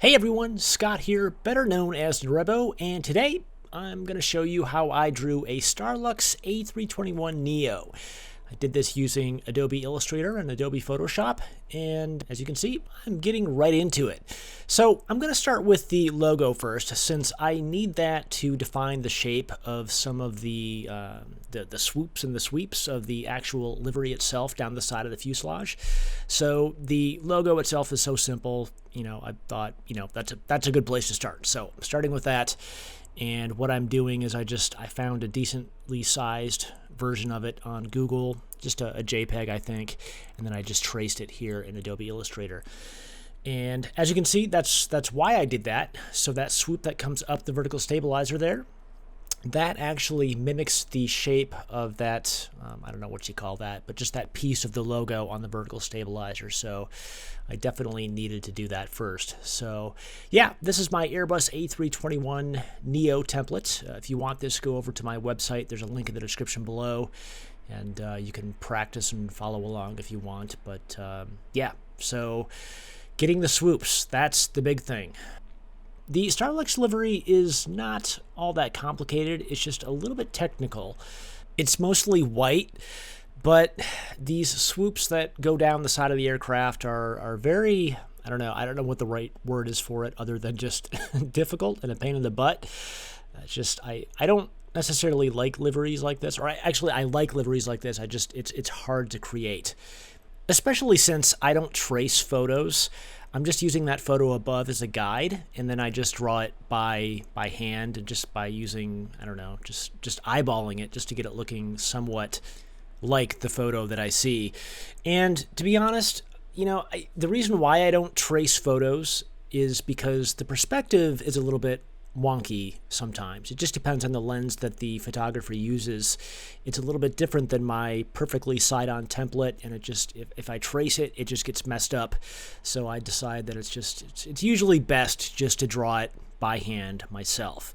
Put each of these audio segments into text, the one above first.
Hey everyone, Scott here, better known as Norebbo, and today I'm going to show you how I drew a Starlux A321neo. I did this using Adobe Illustrator and Adobe Photoshop, and as you can see, I'm getting right into it. So I'm going to start with the logo first, since I need that to define the shape of some of the swoops and the sweeps of the actual livery itself down the side of the fuselage. So the logo itself is so simple, I thought, that's a good place to start. So I'm starting with that. And what I'm doing is I found a decently sized version of it on Google, just a JPEG, I think, and then I just traced it here in Adobe Illustrator. And as you can see, that's why I did that. So that swoop that comes up the vertical stabilizer there, that actually mimics the shape of that, I don't know what you call that, but just that piece of the logo on the vertical stabilizer. So I definitely needed to do that first. So yeah, this is my Airbus A321neo template. If you want this, go over to my website. There's a link in the description below, and you can practice and follow along if you want. But yeah, so getting the swoops, that's the big thing. The Starlux livery is not all that complicated. It's just a little bit technical. It's mostly white, but these swoops that go down the side of the aircraft are very, I don't know what the right word is for it other than just difficult and a pain in the butt. It's just, I don't necessarily like liveries like this, or I like liveries like this. It's hard to create, especially since I don't trace photos. I'm just using that photo above as a guide, and then I just draw it by hand and just by using, I don't know, just eyeballing it just to get it looking somewhat like the photo that I see. And to be honest, the reason why I don't trace photos is because the perspective is a little bit wonky sometimes. It just depends on the lens that the photographer uses. It's a little bit different than my perfectly side-on template, and it just, if I trace it, it just gets messed up. So I decide that it's usually best just to draw it by hand myself.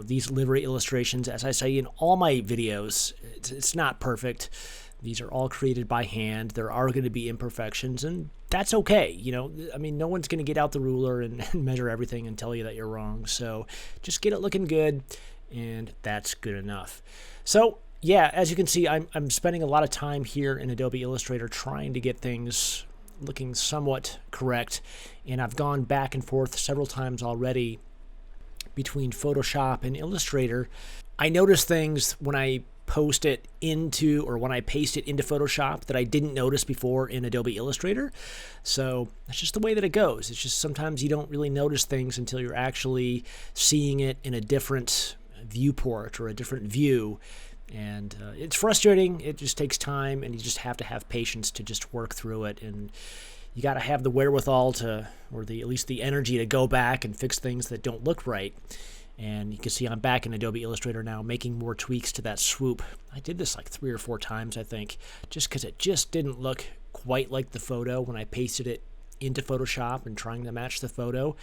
These livery illustrations, as I say in all my videos, it's not perfect. These are all created by hand. There are going to be imperfections, and that's okay. No one's going to get out the ruler and measure everything and tell you that you're wrong. So just get it looking good, and that's good enough. So yeah, as you can see, I'm spending a lot of time here in Adobe Illustrator trying to get things looking somewhat correct, and I've gone back and forth several times already between Photoshop and Illustrator. I notice things when I post it into, or when I paste it into Photoshop, that I didn't notice before in Adobe Illustrator. So that's just the way that it goes. It's just sometimes you don't really notice things until you're actually seeing it in a different viewport or a different view. And it's frustrating. It just takes time, and you just have to have patience to just work through it. And you got to have the wherewithal to, or at least the energy to go back and fix things that don't look right. And you can see I'm back in Adobe Illustrator now, making more tweaks to that swoop. I did this like 3 or 4 times, I think, just because it just didn't look quite like the photo when I pasted it into Photoshop and trying to match the photo.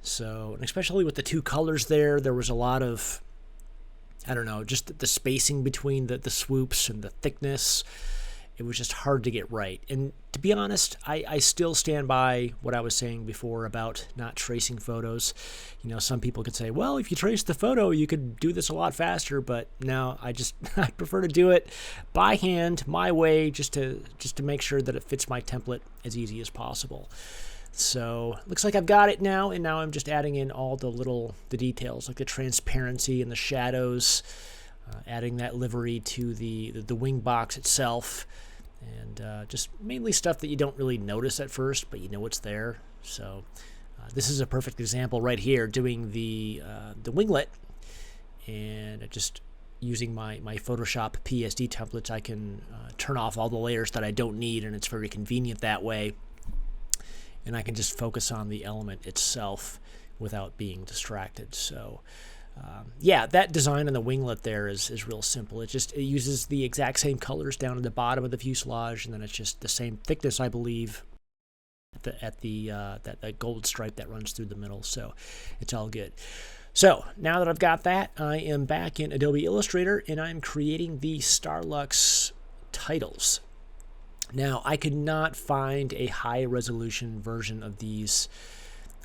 So, and especially with the 2 colors there was a lot of, I don't know, just the spacing between the swoops and the thickness. It was just hard to get right. And to be honest, I still stand by what I was saying before about not tracing photos. Some people could say, well, if you trace the photo, you could do this a lot faster. But no, I prefer to do it by hand, my way, just to make sure that it fits my template as easy as possible. So looks like I've got it now, and now I'm just adding in all the details, like the transparency and the shadows, adding that livery to the wing box itself, and just mainly stuff that you don't really notice at first, but you know it's there. So this is a perfect example right here, doing the winglet, and just using my Photoshop PSD templates. I can turn off all the layers that I don't need, and it's very convenient that way. And I can just focus on the element itself without being distracted. So yeah, that design on the winglet there is real simple. It uses the exact same colors down at the bottom of the fuselage, and then it's just the same thickness, I believe, at that gold stripe that runs through the middle. So it's all good. So now that I've got that, I am back in Adobe Illustrator, and I'm creating the Starlux titles. Now, I could not find a high resolution version of these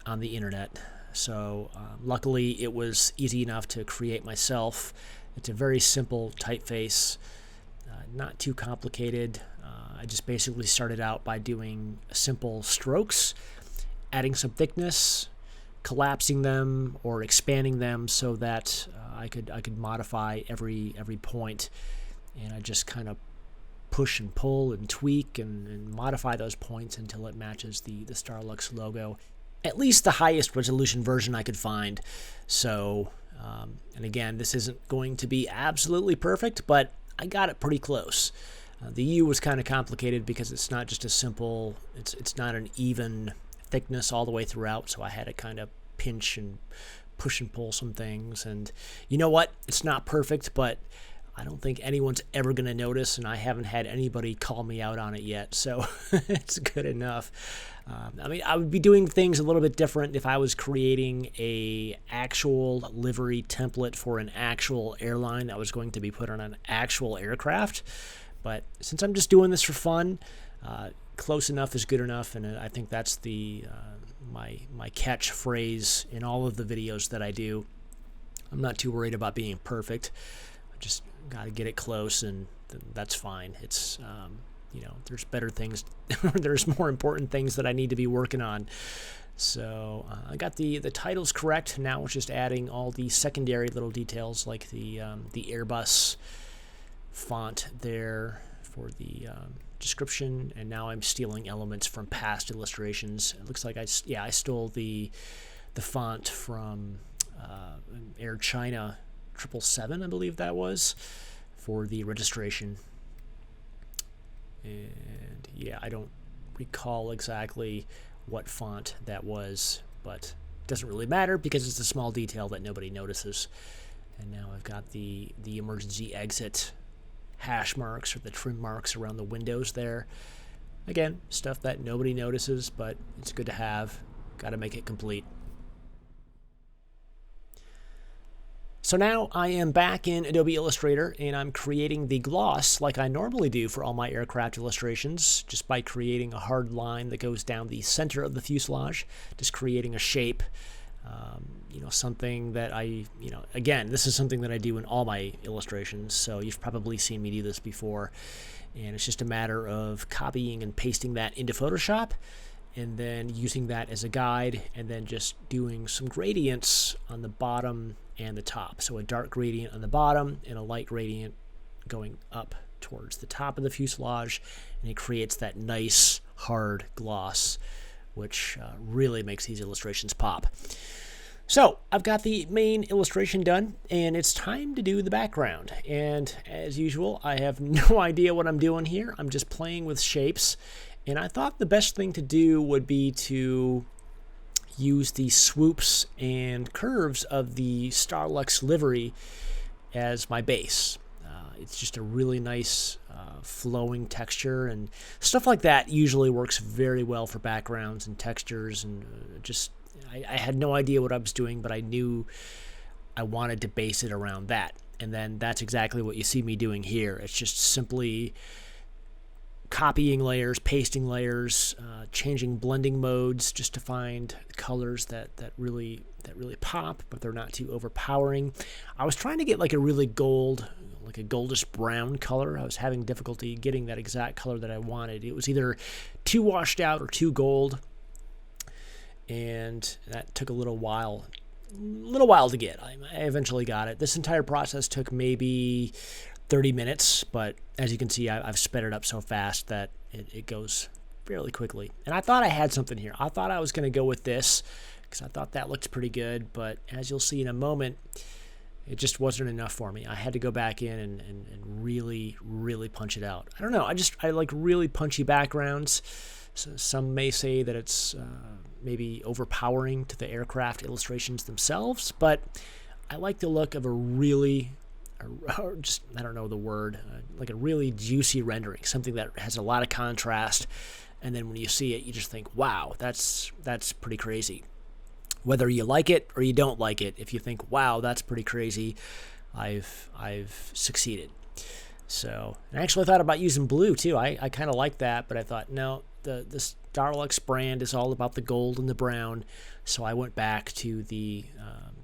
on the internet. So luckily it was easy enough to create myself. It's a very simple typeface, not too complicated. I just basically started out by doing simple strokes, adding some thickness, collapsing them or expanding them so that I could modify every point, and I just kind of push and pull and tweak and modify those points until it matches the Starlux logo, at least the highest resolution version I could find. So and again, this isn't going to be absolutely perfect, but I got it pretty close. The U was kind of complicated because it's not just a simple, it's not an even thickness all the way throughout, so I had to kind of pinch and push and pull some things. And you know what? It's not perfect, but I don't think anyone's ever going to notice, and I haven't had anybody call me out on it yet, so it's good enough. I mean, I would be doing things a little bit different if I was creating a actual livery template for an actual airline that was going to be put on an actual aircraft. But since I'm just doing this for fun, close enough is good enough, and I think that's the my catchphrase in all of the videos that I do. I'm not too worried about being perfect. I just got to get it close, and that's fine. It's you know, there's better things, there's more important things that I need to be working on. So I got the titles correct. Now it's just adding all the secondary little details like the Airbus font there for the description, and now I'm stealing elements from past illustrations. It looks like I stole the font from Air China 777, I believe that was, for the registration. And yeah, I don't recall exactly what font that was, but it doesn't really matter because it's a small detail that nobody notices. And now I've got the emergency exit hash marks or the trim marks around the windows there. Again, stuff that nobody notices, but it's good to have. Got to make it complete. So now I am back in Adobe Illustrator, and I'm creating the gloss like I normally do for all my aircraft illustrations, just by creating a hard line that goes down the center of the fuselage, just creating a shape. You know, something that again, this is something that I do in all my illustrations, so you've probably seen me do this before, and it's just a matter of copying and pasting that into Photoshop, and then using that as a guide, and then just doing some gradients on the bottom and the top. So a dark gradient on the bottom and a light gradient going up towards the top of the fuselage, and it creates that nice hard gloss, which really makes these illustrations pop. So I've got the main illustration done, and it's time to do the background. And as usual, I have no idea what I'm doing here. I'm just playing with shapes, and I thought the best thing to do would be to use the swoops and curves of the Starlux livery as my base. It's just a really nice flowing texture, and stuff like that usually works very well for backgrounds and textures, and I had no idea what I was doing, but I knew I wanted to base it around that. And then that's exactly what you see me doing here. It's just simply copying layers, pasting layers, changing blending modes just to find colors that really pop, but they're not too overpowering. I was trying to get like a really gold, like a goldish brown color. I was having difficulty getting that exact color that I wanted. It was either too washed out or too gold, and that took a little while to get. I eventually got it. This entire process took maybe 30 minutes, but as you can see, I've sped it up so fast that it goes fairly quickly. And I thought I had something here. I thought I was going to go with this because I thought that looked pretty good, but as you'll see in a moment, it just wasn't enough for me. I had to go back in and really punch it out. I don't know. I like really punchy backgrounds. So some may say that it's maybe overpowering to the aircraft illustrations themselves, but I like the look of a really, or just, I don't know the word, like a really juicy rendering, something that has a lot of contrast, and then when you see it, you just think, wow, that's pretty crazy. Whether you like it or you don't like it, if you think, wow, that's pretty crazy, I've succeeded. So, and I actually thought about using blue too. I kind of like that, but I thought, no, the Starlux brand is all about the gold and the brown, so I went back to the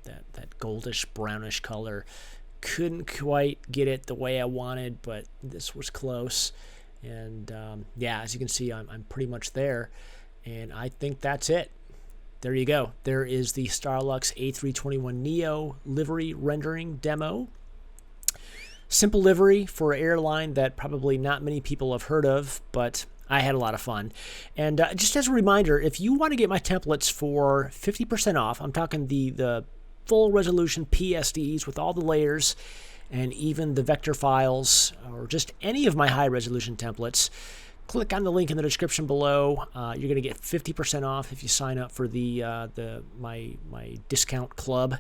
that goldish brownish color. Couldn't quite get it the way I wanted, but this was close. And yeah, as you can see, I'm pretty much there, and I think that's it. There you go. There is the Starlux A321neo livery rendering demo. Simple livery for an airline that probably not many people have heard of, but I had a lot of fun. And just as a reminder, if you want to get my templates for 50% off, I'm talking the full resolution PSDs with all the layers and even the vector files, or just any of my high resolution templates, click on the link in the description below. You're going to get 50% off if you sign up for my discount club.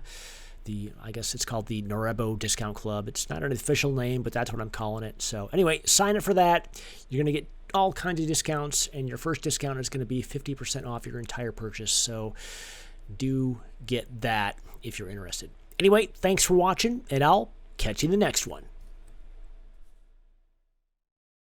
I guess it's called the Norebbo discount club. It's not an official name, but that's what I'm calling it. So anyway, sign up for that. You're going to get all kinds of discounts, and your first discount is going to be 50% off your entire purchase. So do get that if you're interested. Anyway, thanks for watching, and I'll catch you in the next one.